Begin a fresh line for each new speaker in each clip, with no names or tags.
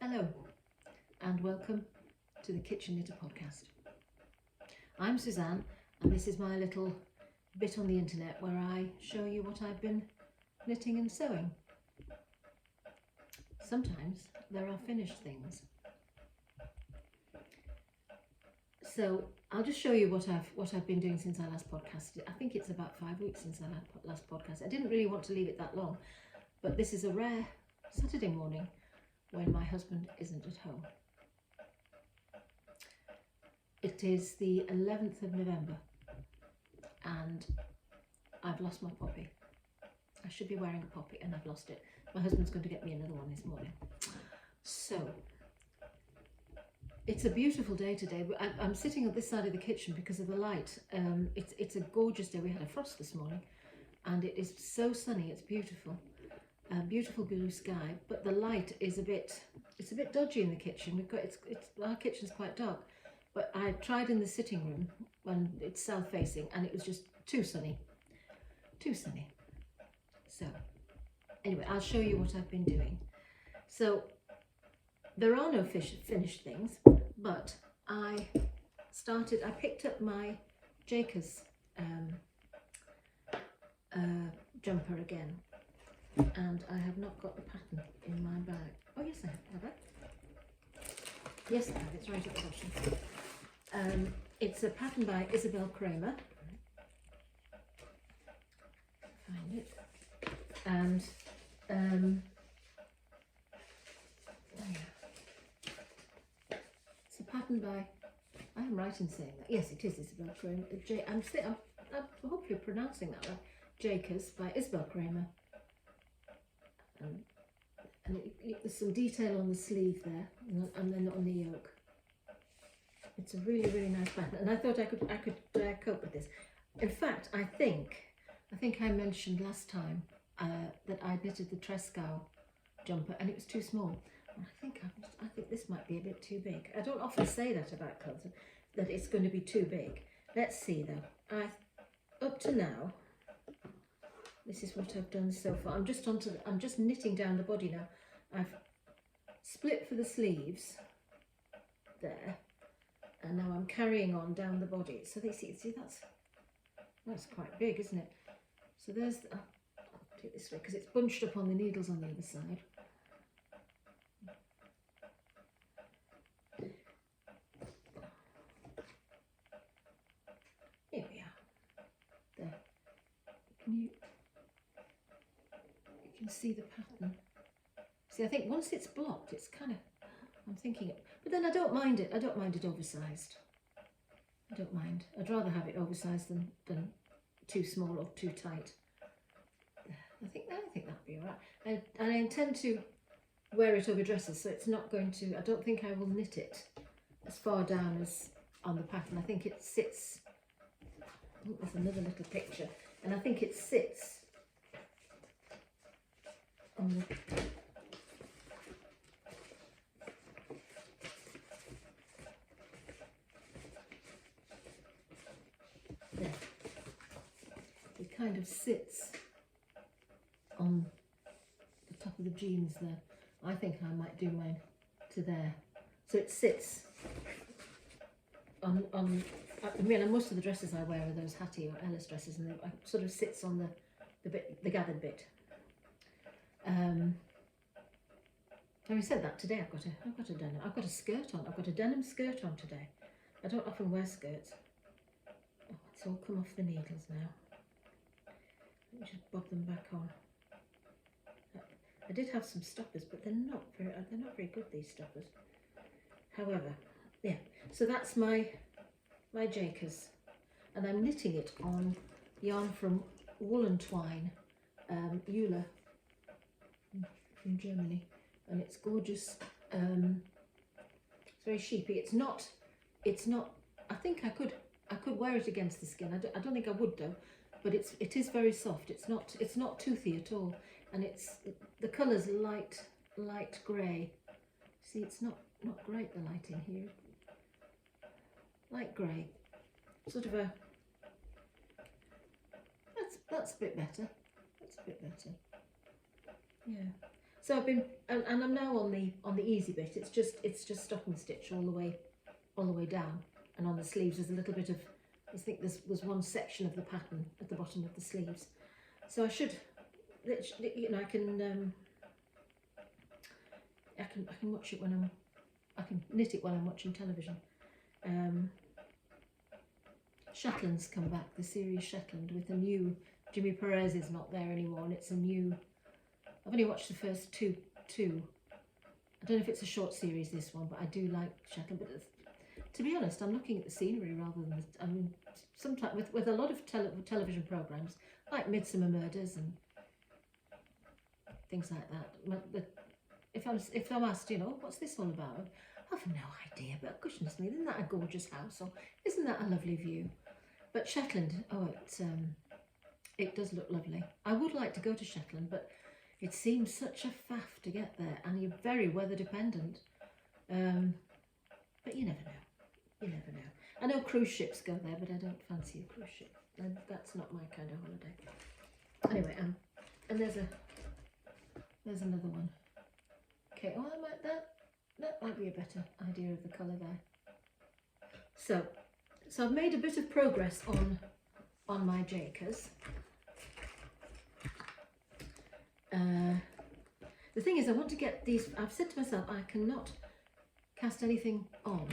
Hello and welcome to the Kitchen Knitter podcast. I'm Suzanne and this is my little bit on the internet where I show you what I've been knitting and sewing. Sometimes there are finished things. So I'll just show you what I've been doing since I last podcasted. I think it's about 5 weeks since I last podcast. I didn't really want to leave it that long, but this is a rare Saturday morning when my husband isn't at home. It is the 11th of November and I've lost my poppy. I should be wearing a poppy and I've lost it. My husband's going to get me another one this morning. So it's a beautiful day today. I'm sitting on this side of the kitchen because of the light. It's a gorgeous day. We had a frost this morning and it is so sunny, it's beautiful. Beautiful blue sky, but the light is a bit dodgy in the kitchen. Our kitchen's quite dark, but I tried in the sitting room when it's south facing and it was just too sunny. So anyway, I'll show you what I've been doing. So there are no finished things, but I picked up my Jacobs jumper again. And I have not got the pattern in my bag. Oh yes, I have it. Yes, I have. It's right at the bottom. It's a pattern by Isabel Kramer. Find it. And it's a pattern by. I am right in saying that. Yes, it is Isabel Kramer. I'm hopefully pronouncing that right. Jacobs by Isabel Kramer. And there's some detail on the sleeve there, and then on the yoke. It's a really, really nice pattern, and I thought I could cope with this. In fact, I think I mentioned last time that I knitted the Trescow jumper, and it was too small. And I think this might be a bit too big. I don't often say that about clothes, that it's going to be too big. Let's see though. Up to now. This is what I've done so far. I'm just knitting down the body now. I've split for the sleeves there, and now I'm carrying on down the body. So see that's quite big, isn't it? So there's I'll put it this way because it's bunched up on the needles on the other side. Here we are. There. You can see the pattern. See, I think once it's blocked, it's kind of, I'm thinking it, but then I don't mind it. I don't mind it oversized. I don't mind. I'd rather have it oversized than too small or too tight. I think that'll be all right. And I intend to wear it over dresses, so it's not going to, I don't think I will knit it as far down as on the pattern. I think it sits, oh, there's another little picture, and I think it sits on the there. It kind of sits on the top of the jeans there. I think I might do mine to there. So it sits on I mean, most of the dresses I wear are those Hatty or Ellis dresses, and it sort of sits on the gathered bit. Having said that, today I've got a skirt on. I've got a denim skirt on today. I don't often wear skirts. Oh, it's all come off the needles now. Let me just bob them back on. I did have some stoppers, but they're not very good, these stoppers. However, yeah. So that's my Jacobs, and I'm knitting it on yarn from Wool and Twine, Eula from Germany, and it's gorgeous. It's very sheepy. It's not. I think I could wear it against the skin. I don't think I would though, but it is very soft. It's not toothy at all, and the colour's light grey. See, it's not great, the light in here. Light grey, sort of a. That's a bit better. That's a bit better. Yeah. So I've been, and I'm now on the easy bit. It's just stocking stitch all the way down, and on the sleeves there's a little bit of, I think there's one section of the pattern at the bottom of the sleeves. So I should, you know, I can watch it when I can knit it while I'm watching television. Shetland's come back, the series Shetland, with a new, Jimmy Perez is not there anymore, and it's a new, I've only watched the first two. I don't know if it's a short series, this one, but I do like Shetland. But to be honest, I'm looking at the scenery rather than, I mean, sometimes with a lot of television programmes, like Midsummer Murders and things like that. But if I'm asked, you know, what's this all about? I have no idea, but goodness me, isn't that a gorgeous house? Or isn't that a lovely view? But Shetland, oh, it does look lovely. I would like to go to Shetland, but it seems such a faff to get there, and you're very weather dependent. But you never know. You never know. I know cruise ships go there, but I don't fancy a cruise ship. That's not my kind of holiday. Anyway, and there's another one. Okay, oh, that might be a better idea of the colour there. So I've made a bit of progress on my Jakers. The thing is, I want to get these, I've said to myself, I cannot cast anything on.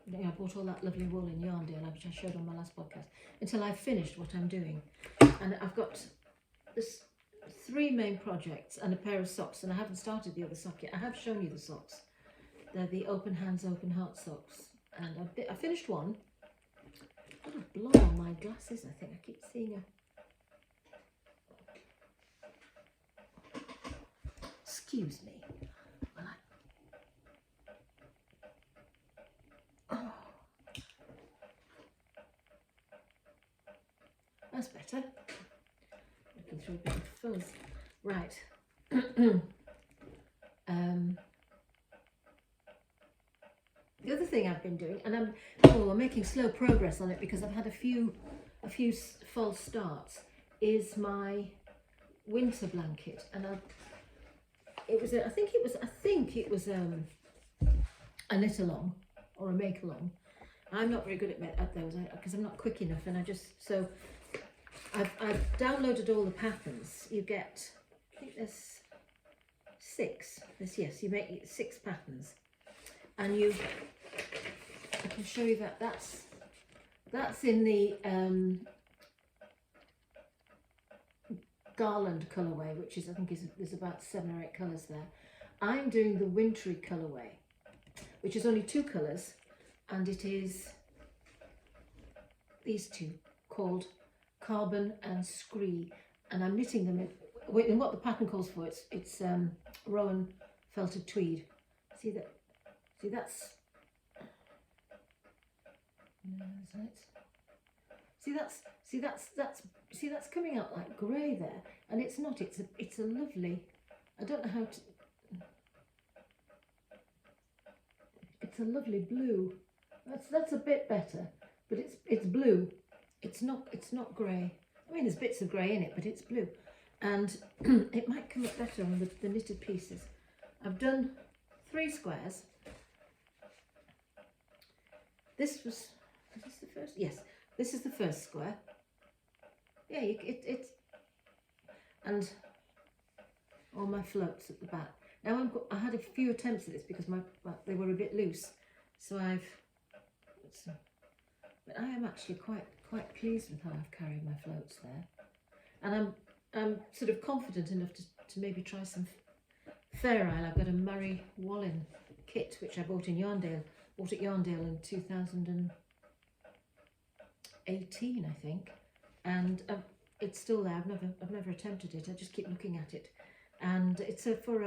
You know, I bought all that lovely wool in Yarndale, which I showed on my last podcast, until I've finished what I'm doing. And I've got this 3 main projects and a pair of socks, and I haven't started the other sock yet. I have shown you the socks. They're the open hands, open heart socks. And I finished one. Got a blob on my glasses, I think. I keep seeing a... Excuse me. Oh. That's better. Looking through a bit of fuzz. Right. The other thing I've been doing, and I'm making slow progress on it because I've had a few false starts, is my winter blanket, and I think it was a knit along or a make along. I'm not very good at those because I'm not quick enough, and I've downloaded all the patterns. You get, I think there's 6. Yes, you make 6 patterns, and I can show you that's in the garland colourway, which is, I think, there's about 7 or 8 colours there. I'm doing the wintry colourway, which is only 2 colours, and it is these 2 called Carbon and Scree, and I'm knitting them in what the pattern calls for. It's Rowan felted tweed. See that's coming out like grey there, and it's not. It's a lovely. I don't know how to. It's a lovely blue. That's a bit better, but it's blue. It's not grey. I mean, there's bits of grey in it, but it's blue, and it might come up better on the knitted pieces. I've done 3 squares. Is this the first? Yes, this is the first square. Yeah, it's and all my floats at the back. Now I had a few attempts at this because they were a bit loose, so but I am actually quite pleased with how I've carried my floats there, and I'm sort of confident enough to maybe try some Fair Isle. I've got a Murray Wallin kit which I bought in Yarndale. Bought at Yarndale in 2018, I think, and it's still there. I've never attempted it. I just keep looking at it, and it's for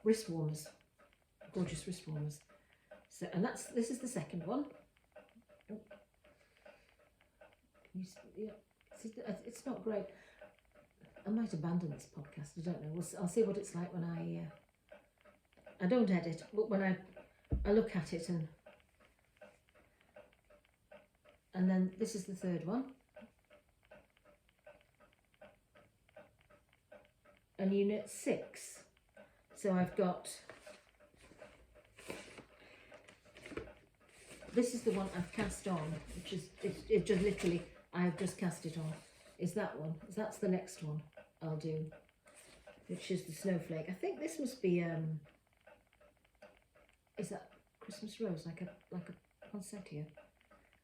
wrist warmers, gorgeous wrist warmers. So, and this is the second one. Oh. It's not great. I might abandon this podcast. I don't know. I'll see what it's like when I don't edit, but when I look at it, and then this is the third one. and you knit 6. So I've got, this is the one I've cast on, which is, it just literally, I've just cast it on, is that one. That's the next one I'll do, which is the snowflake. I think this must be, is that Christmas rose, like a poinsettia?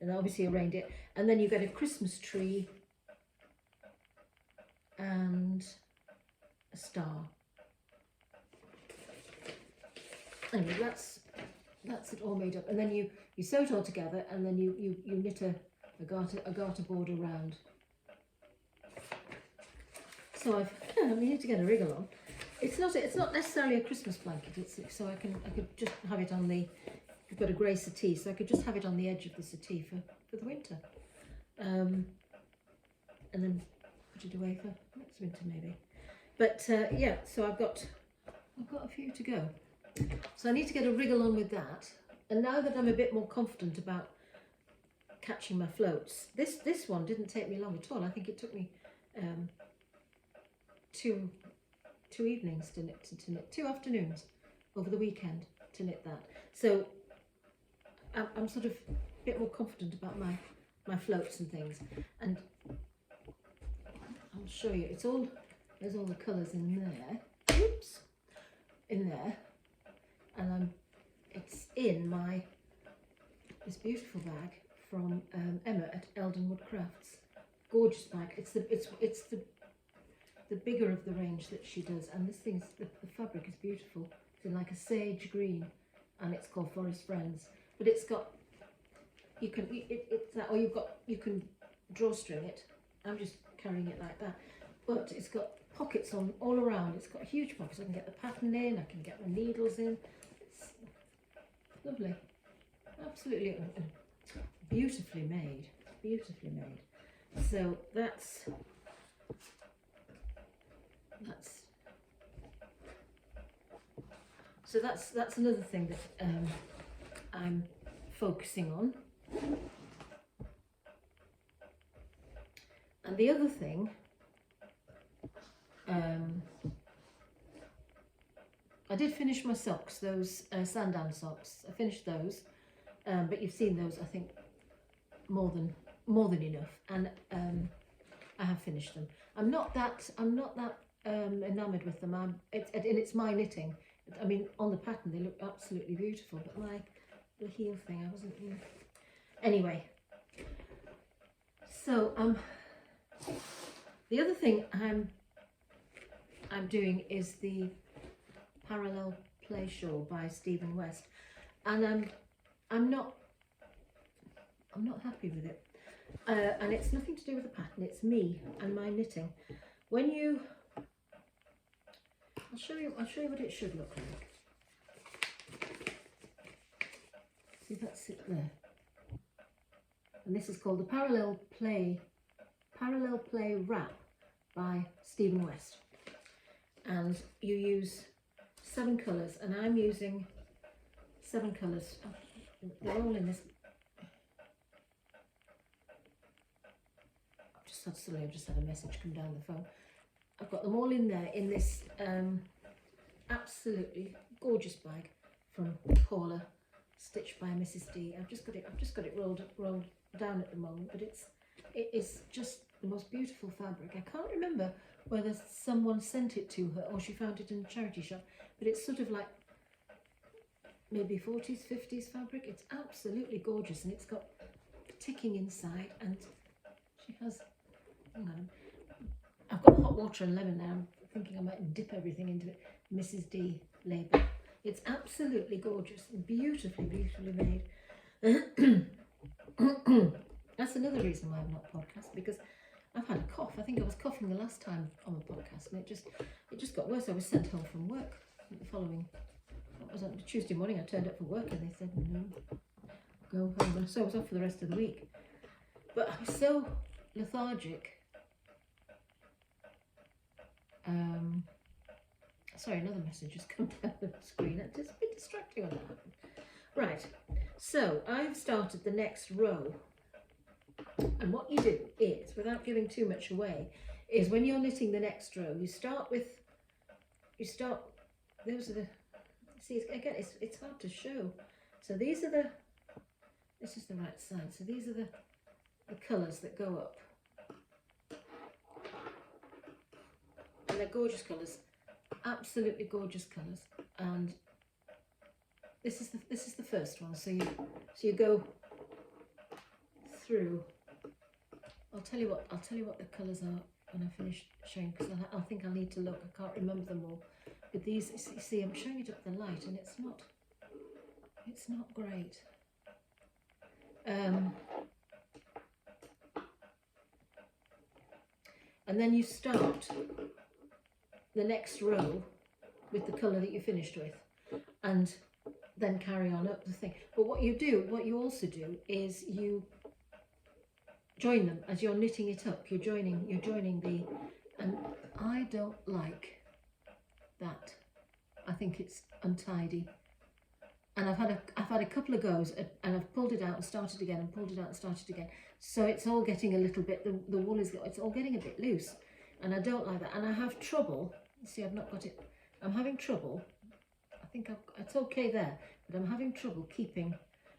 And obviously arranged it. And then you get a Christmas tree and a star. Anyway, that's it all made up. And then you sew it all together, and then you knit a garter border round. So I need to get a wriggle on. It's not necessarily a Christmas blanket. So I could just have it on the. We've got a grey settee, so I could just have it on the edge of the settee for the winter, and then put it away for next winter maybe. But yeah, so I've got a few to go. So I need to get a wriggle on with that. And now that I'm a bit more confident about catching my floats, this one didn't take me long at all. I think it took me two evenings to knit, 2 afternoons over the weekend to knit that. So I'm sort of a bit more confident about my floats and things, and I'll show you. There's all the colours in there. Oops, in there, and it's in this beautiful bag from Emma at Eldenwood Crafts. Gorgeous bag. It's the bigger of the range that she does, and this thing is the fabric is beautiful. It's in like a sage green, and it's called Forest Friends. But it's got, you can drawstring it. I'm just carrying it like that. But it's got pockets on all around. It's got huge pockets. I can get the pattern in. I can get my needles in. It's lovely, absolutely beautifully made. Beautifully made. So that's another thing that I'm focusing on. And the other thing, I did finish my socks, those Sandan socks. I finished those, but you've seen those, I think, more than enough, and I have finished them. I'm not that enamoured with them. It's my knitting. I mean, on the pattern they look absolutely beautiful, but the heel thing, I wasn't. Anyway, so the other thing I'm doing is the Parallel Play Shawl by Stephen West, and I'm not happy with it, and it's nothing to do with the pattern. It's me and my knitting. When you, I'll show you what it should look like. See, that's it there. And this is called the Parallel Play Wrap by Stephen West. And you use 7 colours, and I'm using 7 colours. They're all in this. I've just had a message come down the phone. I've got them all in there in this absolutely gorgeous bag from Paula, stitched by Mrs. D. I've just got it rolled down at the moment, but it is just the most beautiful fabric. I can't remember whether someone sent it to her or she found it in a charity shop, but it's sort of like maybe 40s, 50s fabric. It's absolutely gorgeous, and it's got ticking inside, and she has, hang on, I've got hot water and lemon now. I'm thinking I might dip everything into it. Mrs. D label. It's absolutely gorgeous and beautifully made. That's another reason why I'm not podcast, because I've had a cough. I think I was coughing the last time on the podcast, and it just got worse. I was sent home from work the following. It was on Tuesday morning. I turned up for work, and they said no, go home. And so I was off for the rest of the week. But I was so lethargic. Sorry, another message has come down the screen. It's just a bit distracting when that happened. Right, so I've started the next row. And what you do is, without giving too much away, is when you're knitting the next row, you start with you start, those are the, see, again, it's hard to show. So these are the, this is the right side, so these are the colours that go up. And they're gorgeous colours, absolutely gorgeous colours. And this is the first one. So you go through. I'll tell you what the colours are when I finish showing, because I think I'll need to look. I can't remember them all. But these, you see, I'm showing it up the light, and it's not great. And then you start the next row with the colour that you finished with, and then carry on up the thing. But what you also do is you join them as you're knitting it up. You're joining the, and I don't like that. I think it's untidy. And I've had a couple of goes and I've pulled it out and started again and pulled it out and started again. So it's all getting a little bit, the wool it's all getting a bit loose, and I don't like that. And I have trouble, see, I've not got it, I'm having trouble, I think it's okay there, but I'm having trouble keeping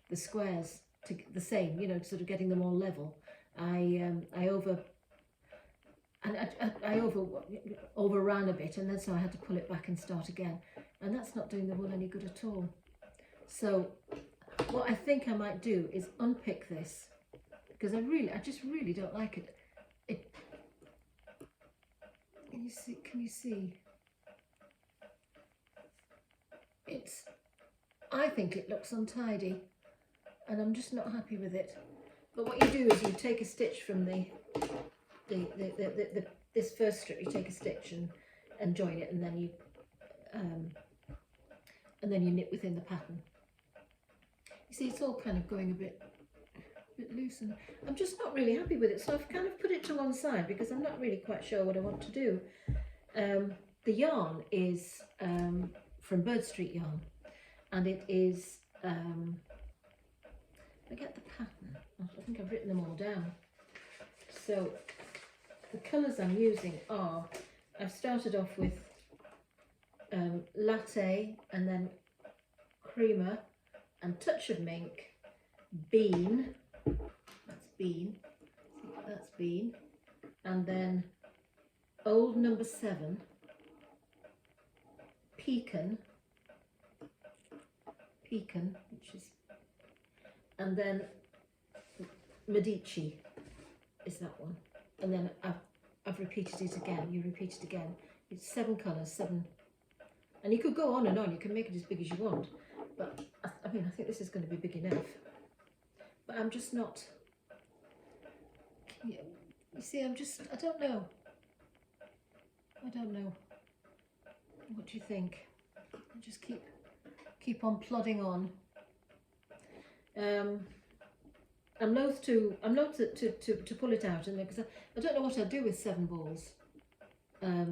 the squares to the same, you know, sort of getting them all level. I overran a bit, and then so I had to pull it back and start again, and that's not doing the wool any good at all. So what I think I might do is unpick this, because I just really don't like it. Can you see? I think it looks untidy, and I'm just not happy with it. But what you do is you take a stitch from this first strip, you take a stitch and join it, and then you knit within the pattern. You see, it's all kind of going a bit loose, and I'm just not really happy with it. So I've kind of put it to one side because I'm not really quite sure what I want to do. The yarn is from Bird Street Yarn, and it is, I get the pattern, I think I've written them all down. So the colours I'm using are, I've started off with latte, and then creamer, and touch of mink, bean, that's bean, and then old number 7, pecan, which is, and then Medici is that one, and then I've repeated it again. You repeat it again. It's 7 colours, 7, and you could go on and on. You can make it as big as you want, but I mean, I think this is going to be big enough. But I'm just not. You see, I don't know. I don't know. What do you think? I just keep on plodding on. I'm loath to pull it out, and because I don't know what I'll do with 7 balls. I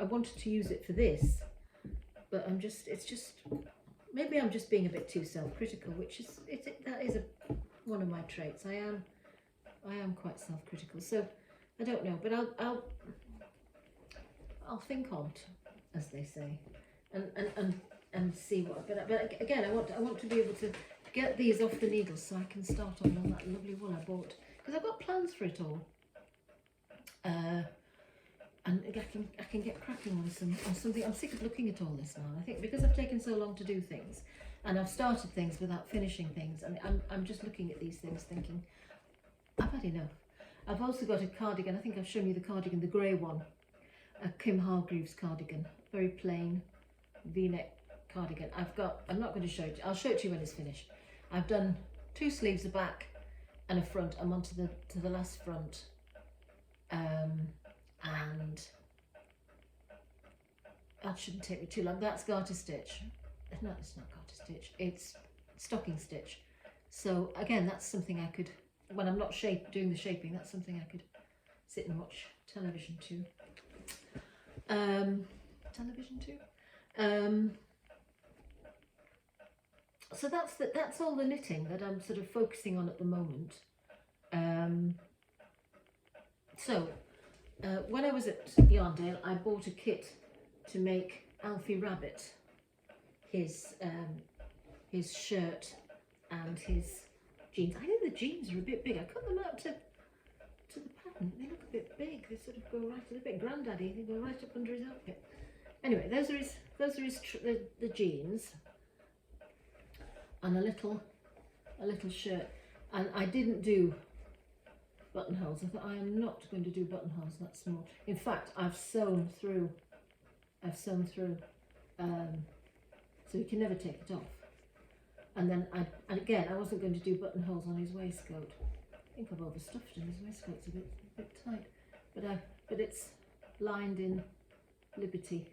wanted to use it for this, but it's just maybe I'm just being a bit too self-critical, which is that is one of my traits. I am quite self-critical, so I don't know, but I'll think on it, as they say, and see what. But again, I want to be able to get these off the needles so I can start on that lovely wool I bought, because I've got plans for it all. And I can get cracking on something. I'm sick of looking at all this now. I think because I've taken so long to do things, and I've started things without finishing things, and I'm just looking at these things thinking, I've had enough. I've also got a cardigan. I think I've shown you the cardigan, the grey one, a Kim Hargreaves cardigan, very plain V-neck cardigan. I'm not going to show it. I'll show it to you when it's finished. I've done 2 sleeves, a back and a front. I'm on to the last front. And that shouldn't take me too long. That's garter stitch. No, it's not garter stitch. It's stocking stitch. So again, that's something I could, when I'm not doing the shaping, that's something I could sit and watch television to. So that's all the knitting that I'm sort of focusing on at the moment. So when I was at Yarndale, I bought a kit to make Alfie Rabbit his shirt and his jeans. I think the jeans are a bit big. I cut them out to the pattern. They look a bit big. They sort of go right, a bit granddaddy. They go right up under his outfit. Anyway, those are the jeans and a little shirt. And I didn't do buttonholes. I thought, I am not going to do buttonholes that small. In fact, I've sewn through, so you can never take it off. And then again, I wasn't going to do buttonholes on his waistcoat. I think I've overstuffed him. His waistcoat's a bit tight, but it's lined in Liberty.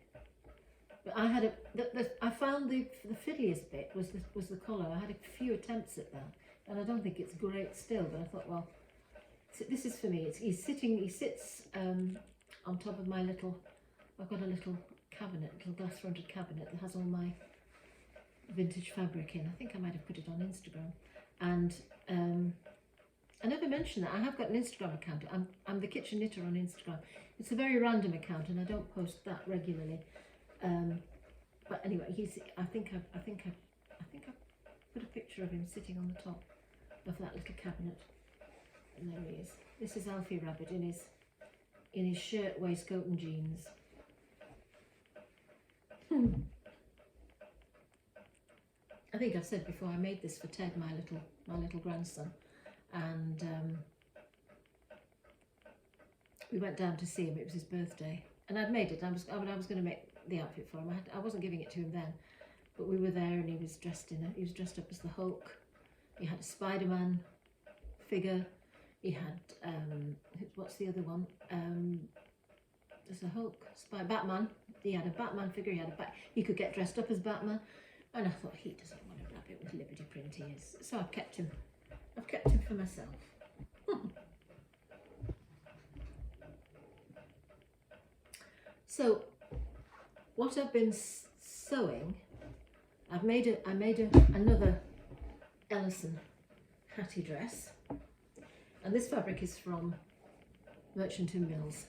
But I had I found the fiddliest bit was the collar. I had a few attempts at that, and I don't think it's great still. But I thought, well, this is for me. He sits on top of my little. I've got a little cabinet, little glass-fronted cabinet that has all my vintage fabric in. I think I might have put it on Instagram, and I never mentioned that I have got an Instagram account. I'm the Kitchen Knitter on Instagram. It's a very random account, and I don't post that regularly. But anyway, I think I've put a picture of him sitting on the top of that little cabinet, and there he is. This is Alfie Rabbit in his shirt, waistcoat, and jeans. I think I've said before, I made this for Ted, my little grandson, and we went down to see him. It was his birthday, and I'd made it. I was going to make the outfit for him. I wasn't giving it to him then, but we were there, and he was dressed up as the Hulk. He had a Spider-Man figure. He had what's the other one? There's a Hulk, Batman. He had a Batman figure. He could get dressed up as Batman. And I thought, he doesn't want a rabbit with Liberty print, he is. So I've kept him for myself. So what I've been sewing, I made another Ellison Hatty dress, and this fabric is from Merchant and Mills.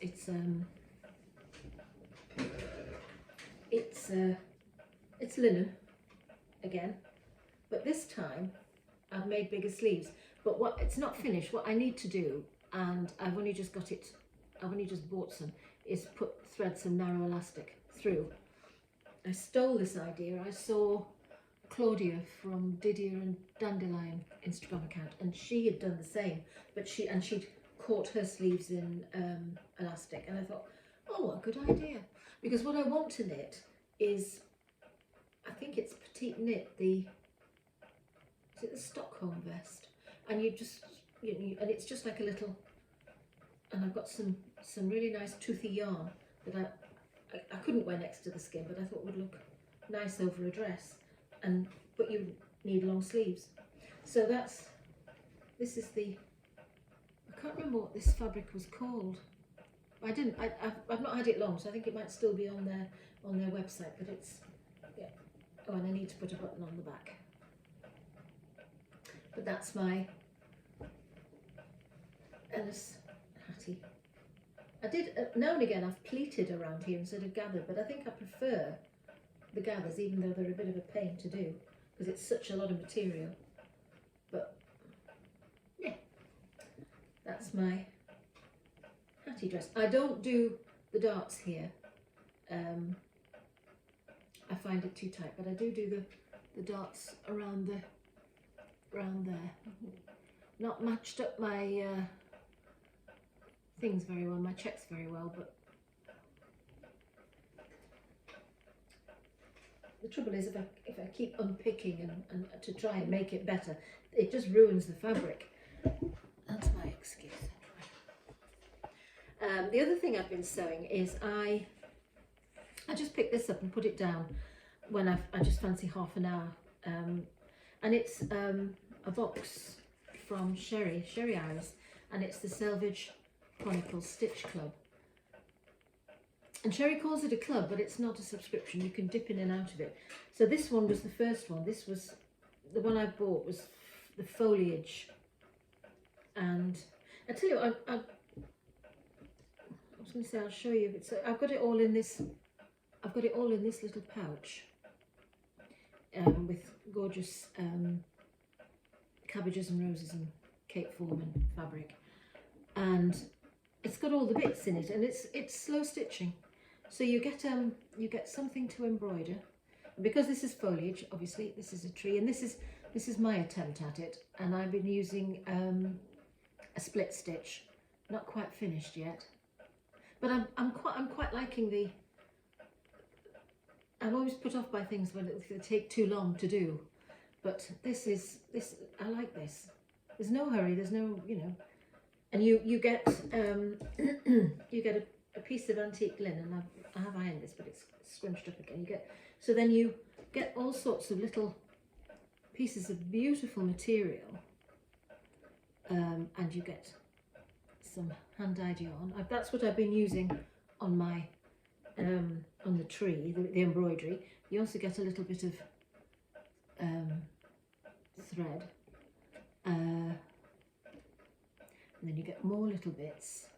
It's linen again, but this time I've made bigger sleeves. But it's not finished. What I need to do, and I've only just bought some, is thread some narrow elastic through. I stole this idea. I saw Claudia from Didier and Dandelion Instagram account, and she had done the same, but she'd caught her sleeves in elastic, and I thought, oh, what a good idea, because what I want to knit is, I think it's petite knit, is it the Stockholm vest, and and it's just like a little, and I've got some really nice toothy yarn that I couldn't wear next to the skin, but I thought would look nice over a dress, but you need long sleeves. So this is I can't remember what this fabric was called. I've not had it long, so I think it might still be on their website, but it's, yeah. Oh, and I need to put a button on the back. But that's my Ellison Hatty. I did, now and again I've pleated around here instead of gathered, but I think I prefer the gathers, even though they're a bit of a pain to do, because it's such a lot of material. But yeah, that's my Hatty dress. I don't do the darts here. I find it too tight, but I do the darts around there. Not matched up my things very well, my checks very well, but the trouble is, if I keep unpicking and to try and make it better, it just ruins the fabric. That's my excuse. The other thing I've been sewing is I just picked this up and put it down when I just fancy half an hour, and it's a box from Sherry Iris, and it's the Selvage Chronicles Stitch Club. And Sherry calls it a club, but it's not a subscription. You can dip in and out of it. So this one was the first one. This was the one I bought, was the foliage. And I tell you, I was was going to say, I'll show you. I've got it all in this. I've got it all in this little pouch with gorgeous cabbages and roses and Cape Foreman fabric, and it's got all the bits in it, and it's slow stitching, so you get something to embroider. And because this is foliage, obviously this is a tree, and this is my attempt at it, and I've been using a split stitch, not quite finished yet, but I'm quite liking the. I'm always put off by things when they take too long to do, but this I like this. There's no hurry. There's no, you know, and you get you get a piece of antique linen. I have ironed this, but it's scrunched up again. So then you get all sorts of little pieces of beautiful material, and you get some hand-dyed yarn. That's what I've been using on my on the tree, the embroidery. You also get a little bit of thread, and then you get more little bits,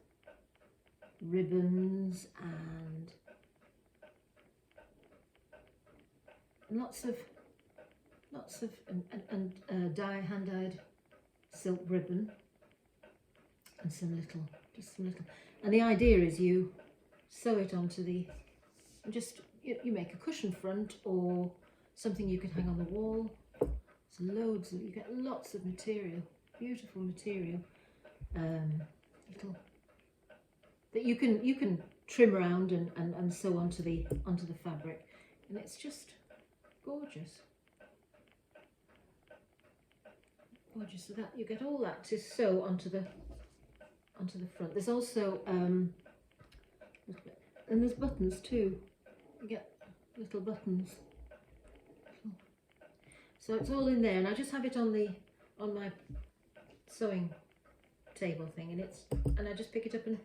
ribbons, and lots of hand-dyed silk ribbon, and some little, and the idea is you sew it onto you make a cushion front or something you could hang on the wall. There's you get lots of material, beautiful material, that you can trim around and sew onto the fabric, and it's just gorgeous. Gorgeous. So that you get all that to sew onto the front. There's also and there's buttons too. You get little buttons. So it's all in there, and I just have it on my sewing table thing, and I just pick it up and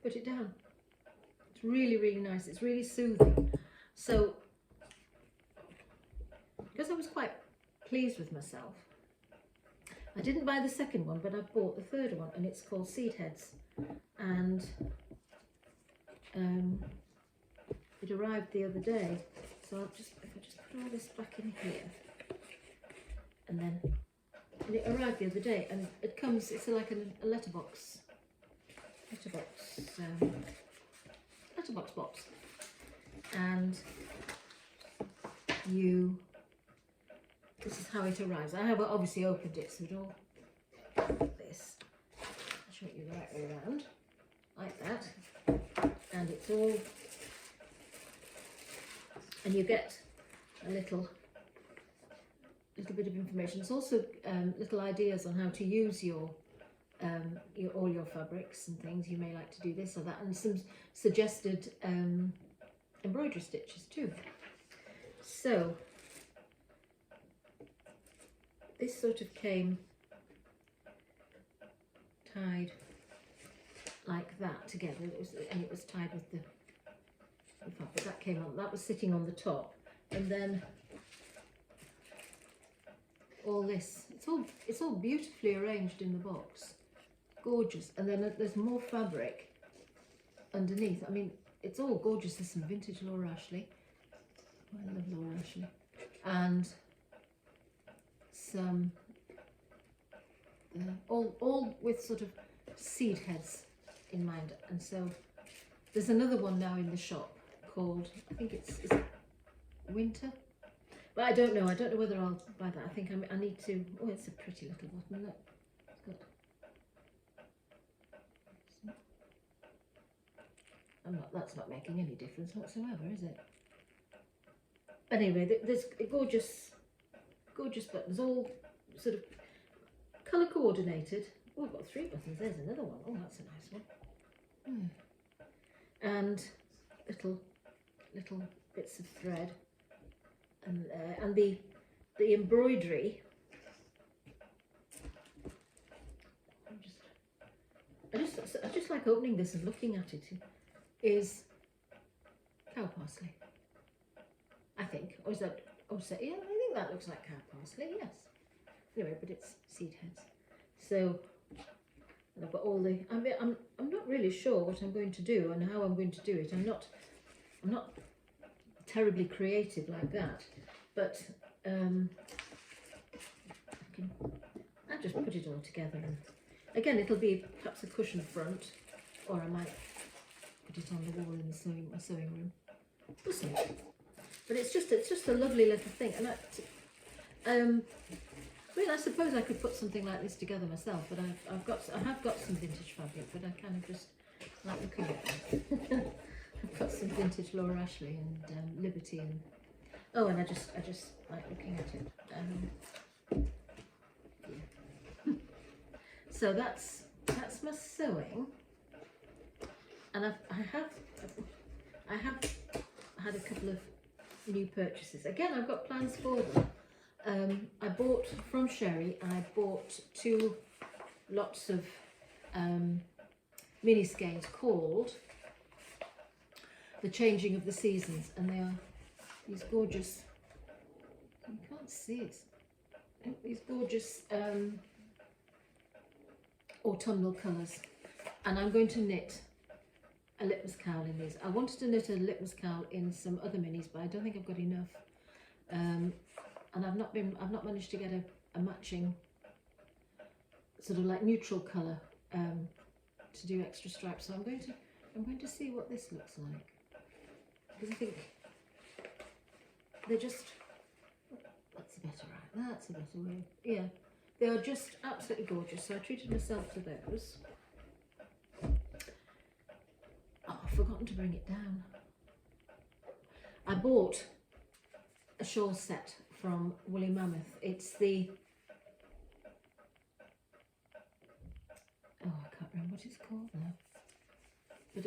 put it down. It's really, really nice. It's really soothing. So because I was quite pleased with myself, I didn't buy the second one, but I bought the third one, and it's called Seed Heads, and it arrived the other day. So if I just put all this back in here, and it arrived the other day, and it's like a letterbox box, and this is how it arrives. I have obviously opened it, so it all like this. I'll show you the right way around, like that, and it's all, and you get a little bit of information. It's also little ideas on how to use all your fabrics and things. You may like to do this or that, and some suggested embroidery stitches too. So this sort of came tied like that together. It was tied with the fabric that came on. That was sitting on the top, and then all this. It's all beautifully arranged in the box. Gorgeous. And then there's more fabric underneath. I mean, it's all gorgeous. There's some vintage Laura Ashley. I love Laura Ashley. And some all with sort of seed heads in mind. And so there's another one now in the shop called, I think is it Winter? But I don't know whether I'll buy that. I think I need to. Oh, it's a pretty little button. Look, it's got. That's not making any difference whatsoever, is it? Anyway, there's gorgeous buttons, all sort of colour coordinated. Oh, I've got 3 buttons. There's another one. Oh, that's a nice one. And little bits of thread. And the embroidery. I just like opening this and looking at it. Is cow parsley, I think, or is that? Oh, so yeah, I think that looks like cow parsley. Yes. Anyway, but it's seed heads. So And I've got all the, I mean, I'm not really sure what I'm going to do and how I'm going to do it. I'm not terribly creative like that, but I just put it all together. And again, it'll be perhaps a cushion front, or I might put it on the wall in the sewing room. We'll see. But it's just a lovely little thing, and I mean, I suppose I could put something like this together myself, but I have got some vintage fabric, but I kind of just like looking at that. I've got some vintage Laura Ashley and Liberty, and and I just like looking at it. Yeah. So that's my sewing, and I have had a couple of new purchases. Again, I've got plans for them. I bought from Sherry. I bought 2 lots of mini skeins called The Changing of the Seasons, and they are these gorgeous, you can't see it, these gorgeous autumnal colours, and I'm going to knit a litmus cowl in these. I wanted to knit a litmus cowl in some other minis, but I don't think I've got enough, and I've not managed to get a matching sort of like neutral colour to do extra stripes. So I'm going to see what this looks like, because I think they're just, that's a better right, that's a better way. Yeah, they are just absolutely gorgeous. So I treated myself to those. Oh, I've forgotten to bring it down. I bought a shawl set from Woolly Mammoth. It's the, oh, I can't remember what it's called now. But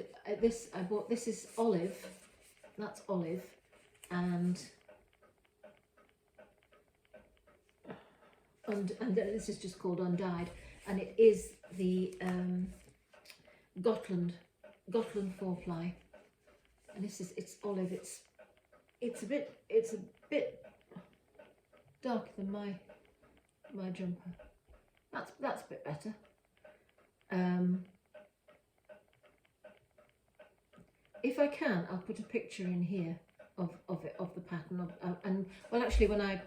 this is olive. That's olive, and this is just called Undyed, and it is the Gotland 4-ply, and it's olive. It's a bit darker than my jumper. That's a bit better. If I can, I'll put a picture in here of the pattern and well, actually, when I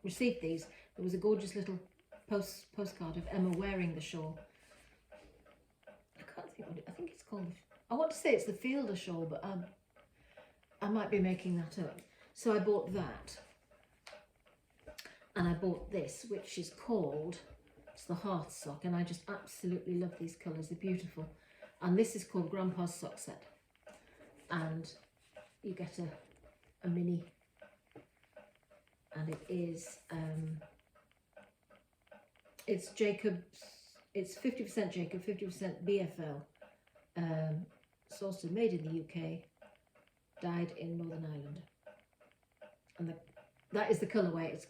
received these, there was a gorgeous little postcard of Emma wearing the shawl. I can't think what it, I think it's called, I want to say it's the Fielder shawl, but I might be making that up. So I bought that, and I bought this, which is called, it's the Hearth Sock, and I just absolutely love these colours. They're beautiful. And this is called Grandpa's Sock Set, and you get a mini, and it is it's Jacob's, it's 50% Jacob, 50% BFL, sourced and made in the UK, dyed in Northern Ireland, and that is the colourway. It's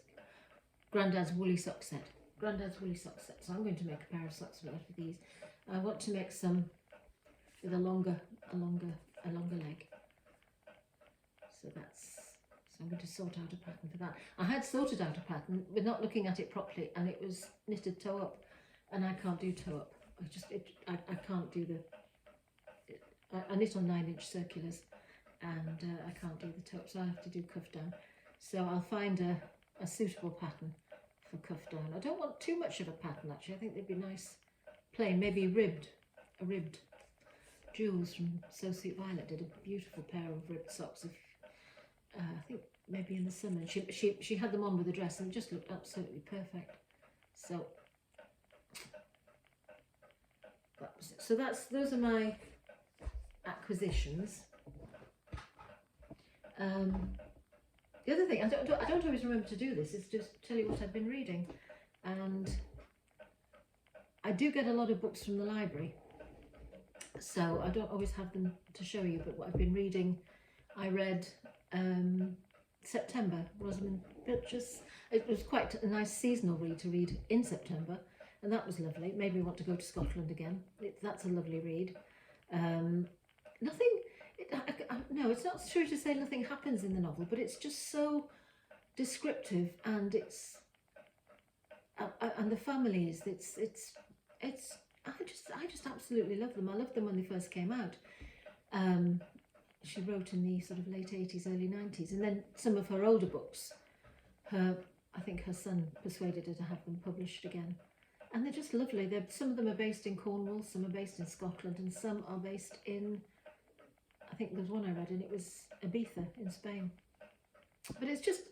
Grandad's Woolly Sock Set. Grandad's Woolly Sock Set. So I'm going to make a pair of socks out of these. I want to make some with a longer leg. So I'm going to sort out a pattern for that. I had sorted out a pattern, but not looking at it properly, and it was knitted toe up, and I can't do toe up. I can't do I knit on 9-inch circulars, and I can't do the toe up, so I have to do cuff down. So I'll find a suitable pattern for cuff down. I don't want too much of a pattern, actually. I think they'd be nice plain, maybe a ribbed. Jules from So Sweet Violet did a beautiful pair of ribbed socks of, I think maybe in the summer. She had them on with a dress, and it just looked absolutely perfect. So that was it. So those are my acquisitions. The other thing, I don't always remember to do this, is just tell you what I've been reading, and I do get a lot of books from the library, so I don't always have them to show you. But what I've been reading, I read September, Rosamund Pilcher's. It was quite a nice seasonal read to read in September, and that was lovely. It made me want to go to Scotland again. That's a lovely read. No, it's not true to say nothing happens in the novel, but it's just so descriptive, and it's and the families. I just absolutely love them. I loved them when they first came out. She wrote in the sort of late 80s, early 90s, and then some of her older books, I think her son persuaded her to have them published again. And they're just lovely. Some of them are based in Cornwall, some are based in Scotland, and some are based in, I think there was one I read, and it was Ibiza in Spain. But it's just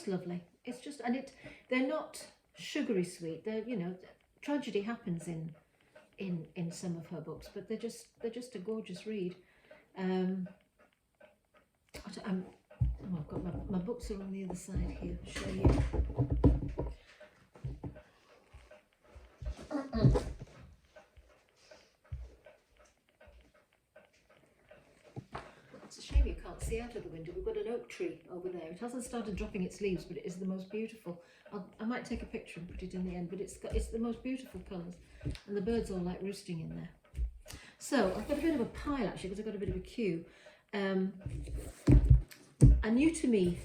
lovely. It's just, and they're not sugary sweet. They're, you know, tragedy happens in some of her books, but they're just a gorgeous read. I've got my books are on the other side here. I'll show you. It's a shame you can't see out of the window. We've got an oak tree over there. It hasn't started dropping its leaves, but it is the most beautiful. I might take a picture and put it in the end, but it's the most beautiful colours, and the birds all like roosting in there. So I've got a bit of a pile actually, because I've got a bit of a queue. A new to me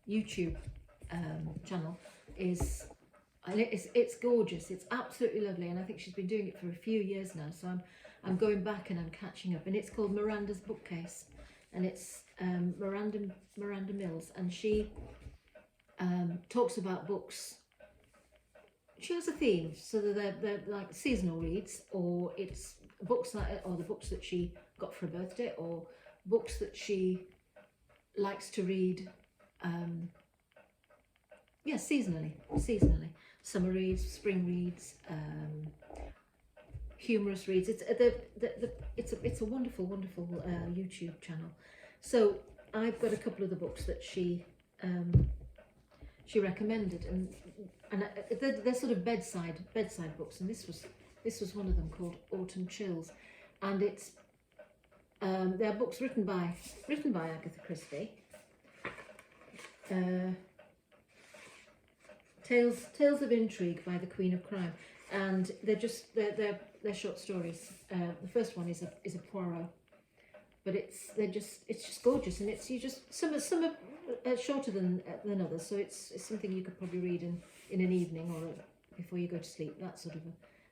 YouTube channel is, it's gorgeous. It's absolutely lovely, and I think she's been doing it for a few years now. So I'm going back and I'm catching up, and it's called Miranda's Bookcase, and it's Miranda Mills, and she talks about books. She has a theme, so that they're like seasonal reads, or it's books that, or the books that she got for her birthday, or books that she likes to read. Yeah, seasonally. Summer reads, spring reads, humorous reads. It's a wonderful YouTube channel. So I've got a couple of the books that she recommended, and they're sort of bedside books, and this was one of them, called Autumn Chills, and it's they're books written by Agatha Christie. Tales of Intrigue by the Queen of Crime, and they're short stories. The first one is a Poirot, but it's just gorgeous, and some are shorter than others, so it's something you could probably read in an evening or before you go to sleep. That sort of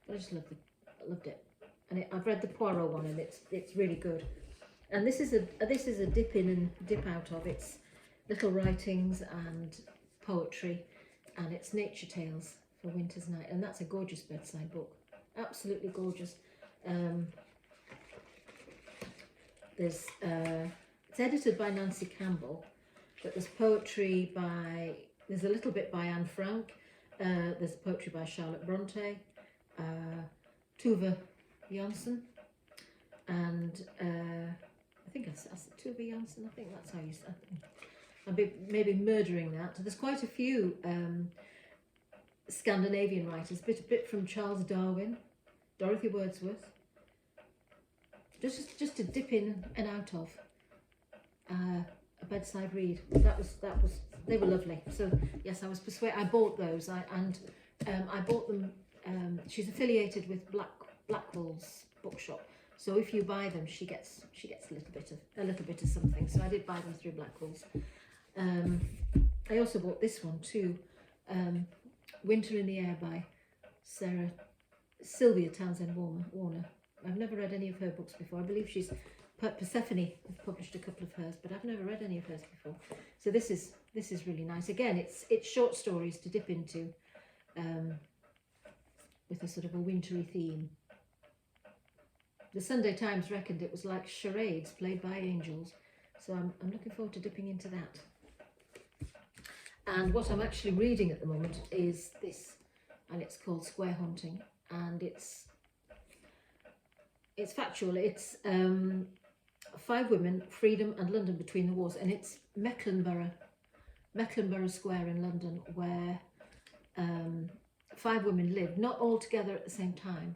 but I just loved it, and I've read the Poirot one, and it's really good. And this is a dip in and dip out of. It's little writings and poetry, and it's nature tales for winter's night, and that's a gorgeous bedside book, absolutely gorgeous. It's edited by Nancy Campbell, but there's poetry there's a little bit by Anne Frank, there's poetry by Charlotte Bronte, Tove Jansson, and I think that's Tove Jansson. I think that's how you say it. I'm maybe murdering that. There's quite a few Scandinavian writers, a bit from Charles Darwin, Dorothy Wordsworth. Just to dip in and out of a bedside read. They were lovely. So yes, I was persuaded. I bought those. I bought them. She's affiliated with Blackwell's bookshop. So if you buy them, she gets a little bit of something. So I did buy them through Blackwell's. I also bought this one too, Winter in the Air by Sylvia Townsend Warner. I've never read any of her books before. I believe Persephone has published a couple of hers, but I've never read any of hers before. So this is really nice. Again, it's short stories to dip into, with a sort of a wintry theme. The Sunday Times reckoned it was like charades played by angels, so I'm looking forward to dipping into that. And what I'm actually reading at the moment is this, and it's called Square Haunting, and it's factual. It's 5 women, freedom and London between the wars, and it's Mecklenborough Square in London, where 5 women lived, not all together at the same time,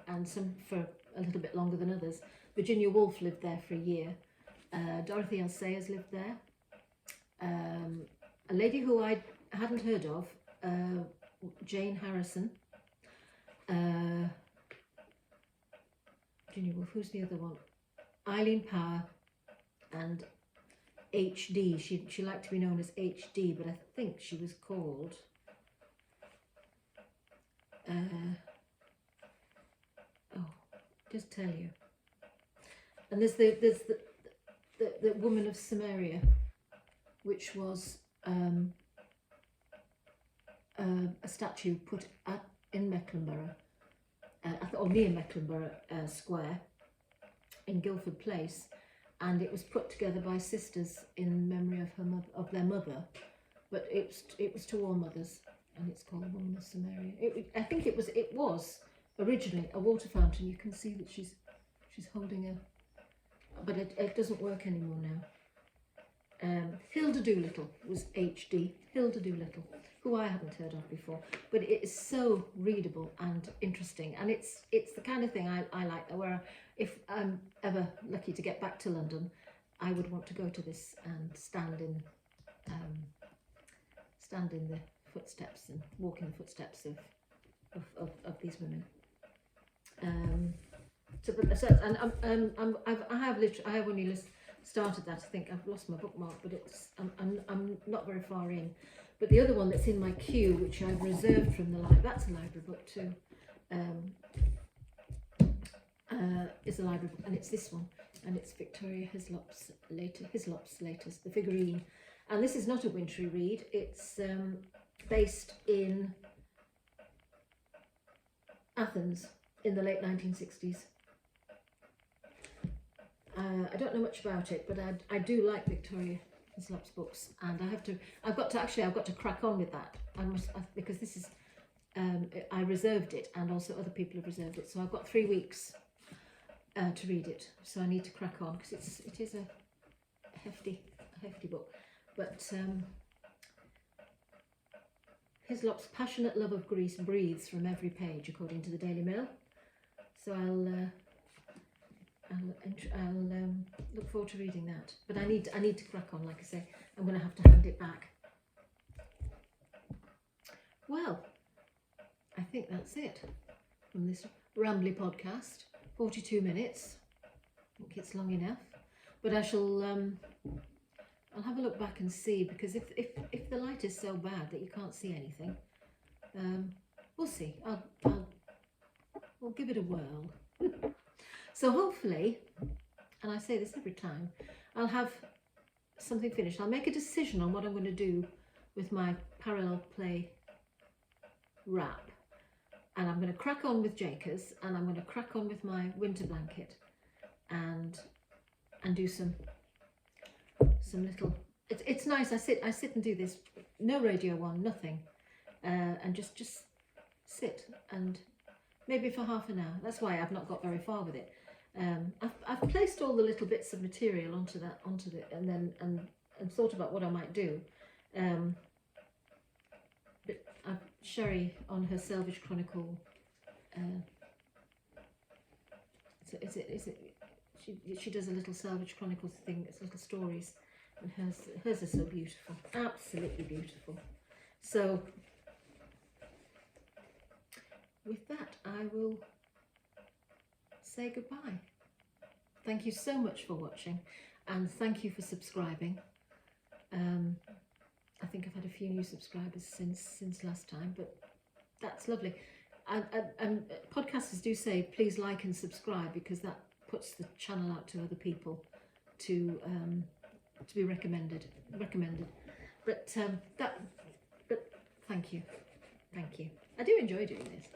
and some for a little bit longer than others. Virginia Woolf lived there for a year. Dorothy L. Sayers lived there. A lady who I hadn't heard of, Jane Harrison. Virginia Woolf, who's the other one? Eileen Power and H.D. She liked to be known as H.D., but I think she was called just tell you. And there's the woman of Samaria, which was a statue put in Mecklenburgh, or near Mecklenburgh Square in Guildford Place, and it was put together by sisters in memory of their mother, but it was to all mothers, and it's called The Woman of Samaria. I think it was originally a water fountain. You can see that she's holding but it doesn't work anymore now. Hilda Doolittle was HD, Hilda Doolittle, who I haven't heard of before, but it is so readable and interesting, and it's the kind of thing I like, where if I'm ever lucky to get back to London, I would want to go to this and stand in the footsteps and walk in the footsteps of these women. I have only started that. I think I've lost my bookmark, but I'm not very far in. But the other one that's in my queue, which I've reserved from the library, that's a library book too. Is a library book, and it's this one, and it's Victoria Hislop's latest, The Figurine. And this is not a wintry read. It's based in Athens in the late 1960s. I don't know much about it, but I do like Victoria Hislop's books, and I've got to crack on with that. Because this is I reserved it, and also other people have reserved it, so I've got 3 weeks to read it. So I need to crack on, because it is a hefty book. But Hislop's passionate love of Greece breathes from every page, according to the Daily Mail. So I'll look forward to reading that. But I need to crack on. Like I say, I'm going to have to hand it back. Well, I think that's it from this rambly podcast. 42 minutes. I think it's long enough. But I shall. I'll have a look back and see, because if the light is so bad that you can't see anything, we'll see. We'll give it a whirl. So hopefully, and I say this every time, I'll have something finished. I'll make a decision on what I'm going to do with my parallel play wrap, and I'm going to crack on with Jakers, and I'm going to crack on with my winter blanket, and do some little. It's nice. I sit and do this. No radio on, nothing, and just sit, and maybe for half an hour. That's why I've not got very far with it. I've placed all the little bits of material onto the, and then and thought about what I might do. But Sherry on her Salvage Chronicle. Is it? She does a little Salvage Chronicles thing. It's little stories, and hers are so beautiful, absolutely beautiful. So with that, I will say goodbye. Thank you so much for watching, and thank you for subscribing. I think I've had a few new subscribers since last time, but that's lovely. And podcasters do say please like and subscribe, because that puts the channel out to other people to be recommended. But thank you. I do enjoy doing this.